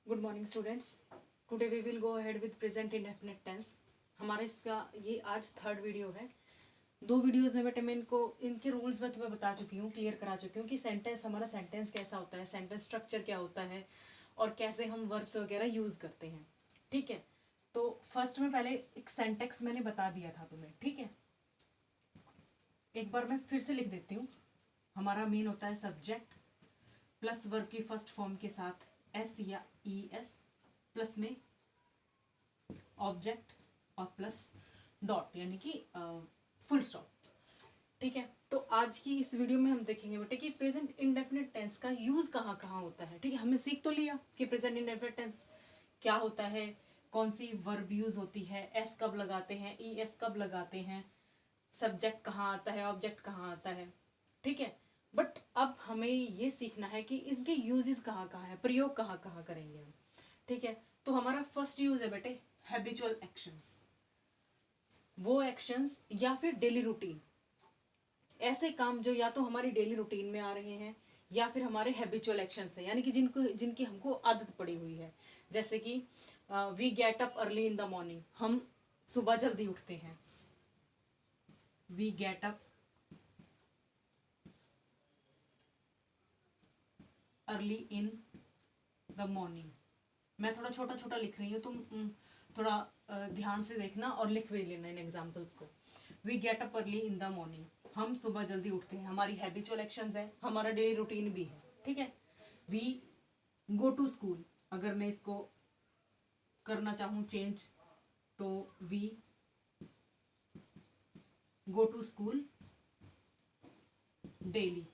Good morning students. Today we will go ahead with present indefinite tense. हमारा इसका ये आज थर्ड वीडियो है। दो वीडियोस में बेटे मैं इनके रूल्स में तुम्हें बता चुकी हूँ, क्लियर करा चुकी हूँ कि हमारा सेंटेंस कैसा होता है, सेंटेंस स्ट्रक्चर क्या होता है और कैसे हम वर्ब्स वगैरह यूज करते हैं। ठीक है, तो फर्स्ट में पहले एक सेंटेक्स मैंने बता दिया था तुम्हें। ठीक है, एक बार मैं फिर से लिख देती हूँ। हमारा मेन होता है सब्जेक्ट प्लस वर्ब की फर्स्ट फॉर्म के साथ एस या ई एस, प्लस में ऑब्जेक्ट और प्लस डॉट यानी कि फुल स्टॉप। ठीक है, तो आज की इस वीडियो में हम देखेंगे बेटे कि प्रेजेंट इंडेफिनिट टेंस का यूज कहाँ कहाँ होता है। ठीक है, हमने सीख तो लिया कि प्रेजेंट इंडेफिनिट टेंस क्या होता है, कौन सी वर्ब यूज होती है, एस कब लगाते हैं, ई एस कब लगाते हैं, सब्जेक्ट कहाँ आता है, ऑब्जेक्ट कहाँ आता है। ठीक है, बट अब हमें ये सीखना है कि इनके यूजेस कहाँ कहाँ है, प्रयोग कहाँ कहाँ करेंगे हम। ठीक है, तो हमारा फर्स्ट यूज है बेटे हैबिचुअल एक्शंस। वो एक्शंस या फिर डेली रूटीन, ऐसे काम जो या तो हमारी डेली रूटीन में आ रहे हैं या फिर हमारे हैबिचुअल एक्शंस है, यानी कि जिनकी हमको आदत पड़ी हुई है। जैसे कि we get up early in the morning, हम सुबह जल्दी उठते हैं। We get up early in the morning. मैं थोड़ा छोटा छोटा लिख रही हूँ, तुम थोड़ा ध्यान से देखना और लिख भी लेना इन एग्जाम्पल्स को। We get up early in the morning, हम सुबह जल्दी उठते हैं, हमारी हैबिचुअल एक्शंस है, हमारा डेली रूटीन भी है। ठीक है, वी गो टू स्कूल, अगर मैं इसको करना चाहूँ चेंज तो we go to school daily,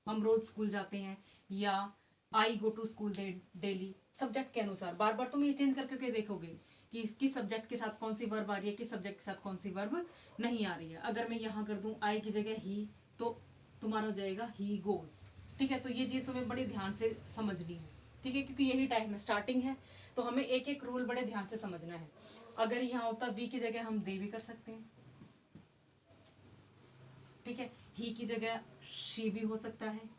हम रोज स्कूल जाते हैं, या I go to school daily, subject के अनुसार। बार बार तुम ये चेंज करके देखोगे कि इसकी सब्जेक्ट के साथ कौन सी वर्ब आ रही है, किस सब्जेक्ट के साथ कौन सी वर्ब नहीं आ रही है। अगर मैं यहाँ कर दूं आई की जगह ही, तो तुम्हारा हो जाएगा ही गोज। ठीक है, तो ये चीज तुम्हें बड़े ध्यान से समझनी है। ठीक है, क्योंकि यही टाइम है, स्टार्टिंग है, तो हमें एक एक रूल बड़े ध्यान से समझना है। अगर यहाँ होता वी की जगह हम दे भी कर सकते हैं। ठीक है, ही की जगह शी भी हो सकता है।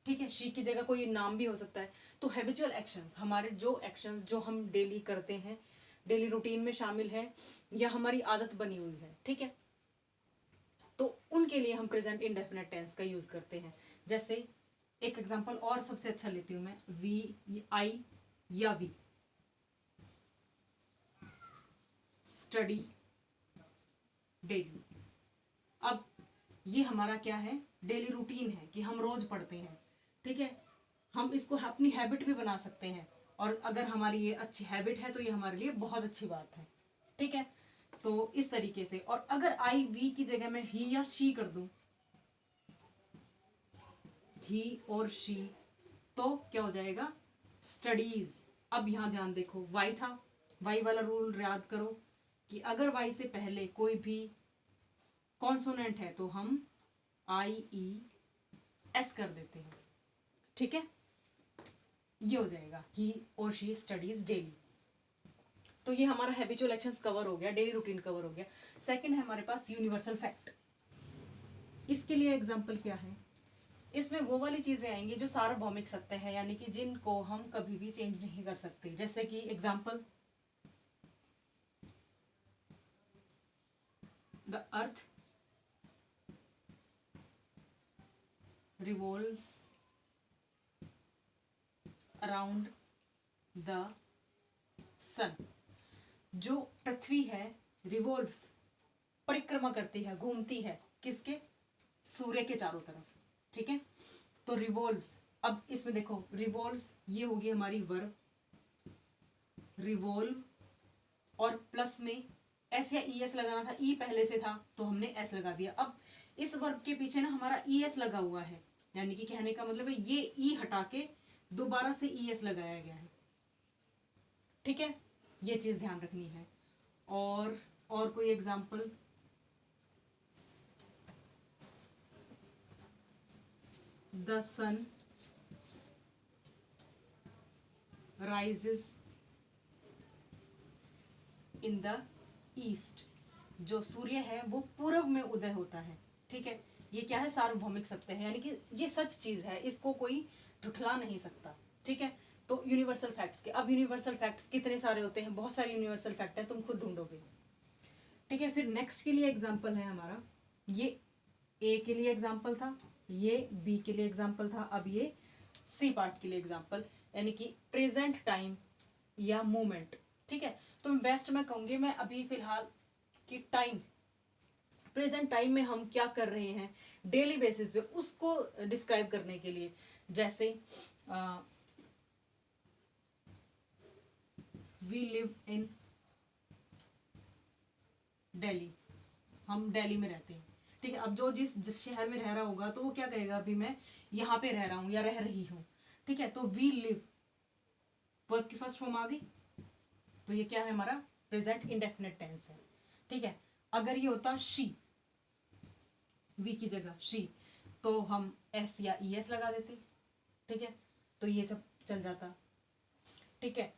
ठीक है, शी की जगह कोई नाम भी हो सकता है। तो हैबिचुअल एक्शंस, हमारे जो एक्शंस जो हम डेली करते हैं, डेली रूटीन में शामिल है या हमारी आदत बनी हुई है। ठीक है, तो उनके लिए हम प्रेजेंट इंडेफिनिट टेंस का यूज करते हैं। जैसे एक एग्जांपल और सबसे अच्छा लेती हूं मैं, वी आई या वी स्टडी डेली। अब ये हमारा क्या है, डेली रूटीन है कि हम रोज पढ़ते हैं। ठीक है, हम इसको अपनी हैबिट भी बना सकते हैं, और अगर हमारी ये अच्छी हैबिट है तो ये हमारे लिए बहुत अच्छी बात है। ठीक है, तो इस तरीके से। और अगर आई वी की जगह मैं ही या शी कर दूं, ही और शी, तो क्या हो जाएगा, स्टडीज। अब यहां ध्यान देखो, वाई था, वाई वाला रूल याद करो कि अगर वाई से पहले कोई भी कॉन्सोनेंट है तो हम आई ई एस कर देते हैं। ठीक है, ये हो जाएगा ही और शी स्टडीज डेली। तो ये हमारा हैबिचुअल एक्शंस कवर हो गया, डेली रूटीन कवर हो गया। सेकंड है हमारे पास यूनिवर्सल फैक्ट। इसके लिए एग्जांपल क्या है, इसमें वो वाली चीजें आएंगी जो सार्वभौमिक सत्य है, यानी कि जिनको हम कभी भी चेंज नहीं कर सकते। जैसे कि example, the earth revolves around the sun। जो पृथ्वी है, रिवोल्व्स परिक्रमा करती है, घूमती है, किसके, सूर्य के चारों तरफ। ठीक है, तो रिवोल्व्स। अब इसमें देखो, रिवोल्व्स ये होगी हमारी वर्ब, रिवोल्व, और प्लस में एस या ई एस लगाना था, ई पहले से था तो हमने एस लगा दिया। अब इस वर्ब के पीछे ना हमारा ई एस लगा हुआ है, यानी कि कहने का मतलब है ये ई हटा के दोबारा से ई एस लगाया गया है। ठीक है, ये चीज ध्यान रखनी है। और कोई example, the sun rises in the east, जो सूर्य है वो पूर्व में उदय होता है। ठीक है, ये क्या है, सार्वभौमिक सत्य है, यानी कि ये सच चीज है, इसको कोई झुठला नहीं सकता। ठीक है, तो यूनिवर्सल फैक्ट्स के, अब यूनिवर्सल फैक्ट्स कितने सारे होते हैं, बहुत सारे यूनिवर्सल फैक्ट है, तुम खुद ढूंढोगे। ठीक है, फिर नेक्स्ट के लिए एग्जाम्पल है हमारा, ये ए के लिए एग्जाम्पल था, ये बी के लिए एग्जाम्पल था, अब ये सी पार्ट के लिए एग्जाम्पल, यानी कि प्रेजेंट टाइम या मोमेंट। ठीक है, तो बेस्ट मैं कहूंगी मैं अभी फिलहाल कि टाइम, प्रेजेंट टाइम में हम क्या कर रहे हैं डेली बेसिस पे, उसको डिस्क्राइब करने के लिए, जैसे वी लिव इन दिल्ली, हम दिल्ली में रहते हैं। ठीक है, अब जो जिस शहर में रह रहा होगा तो वो क्या कहेगा, अभी मैं यहाँ पे रह रहा हूँ या रह रही हूँ। ठीक है, तो वी लिव, वर्ब की फर्स्ट फॉर्म आ गई, तो ये क्या है हमारा प्रेजेंट इंडेफिनिट टेंस है। ठीक है, अगर ये होता शी, वी की जगह शी, तो हम एस या ई एस लगा देते। ठीक है, तो ये सब चल जाता। ठीक है,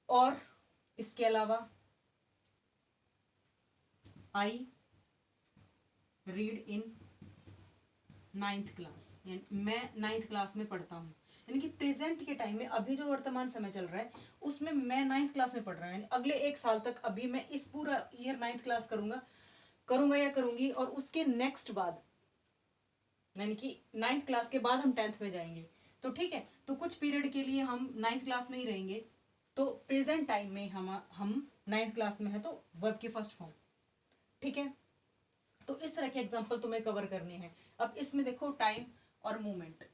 और इसके अलावा I read in 9th class, यानी मैं 9th क्लास में पढ़ता हूँ, यानी कि प्रेजेंट के टाइम में अभी जो वर्तमान समय चल रहा है उसमें मैं 9th क्लास में पढ़ रहा हूँ, यानी अगले 1 साल तक अभी मैं इस पूरा ईयर 9th क्लास करूंगा या करूंगी, और उसके नेक्स्ट बाद यानी कि 9th क्लास के बाद हम 10th में जाएंगे। तो ठीक है, तो कुछ पीरियड के लिए हम 9th क्लास में ही रहेंगे, तो प्रेजेंट टाइम में हम 9th क्लास में है, तो वर्ब की फर्स्ट फॉर्म। ठीक है, तो इस तरह के एग्जाम्पल तुम्हें कवर करने हैं। अब इसमें देखो टाइम और मूवमेंट।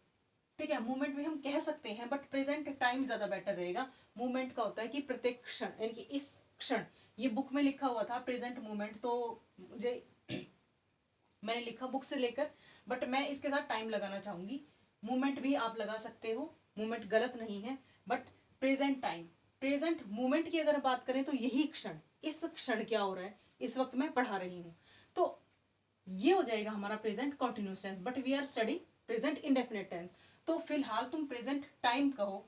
ठीक है, मूवमेंट भी हम कह सकते हैं बट प्रेजेंट टाइम ज्यादा बेटर रहेगा। मूवमेंट का होता है कि प्रत्येक क्षण, यानी कि इस क्षण, ये बुक में लिखा हुआ था प्रेजेंट मूवमेंट, तो मुझे मैंने लिखा बुक से लेकर, बट मैं इसके साथ टाइम लगाना चाहूंगी। मूवमेंट भी आप लगा सकते हो, मूवमेंट गलत नहीं है, but present time, present movement की अगर बात करें तो यही क्षण, इस क्षण क्या हो रहा है, इस वक्त मैं पढ़ा रही हूँ, तो ये हो जाएगा हमारा present continuous tense, but we are study present indefinite tense. तो फिलहाल तुम प्रेजेंट टाइम कहो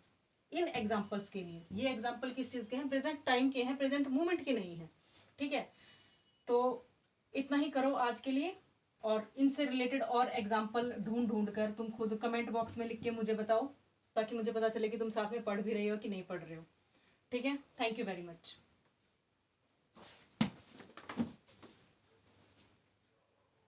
इन एग्जांपल्स के लिए। ये एग्जांपल किस चीज के हैं, प्रेजेंट टाइम के हैं, प्रेजेंट मोमेंट के नहीं है। ठीक है, तो इतना ही करो आज के लिए, और इनसे रिलेटेड और एग्जांपल ढूंढ ढूंढ कर तुम खुद कमेंट बॉक्स में लिख के मुझे बताओ, ताकि मुझे पता चले कि तुम साथ में पढ़ भी रहे हो कि नहीं पढ़ रहे हो। ठीक है, थैंक यू वेरी मच।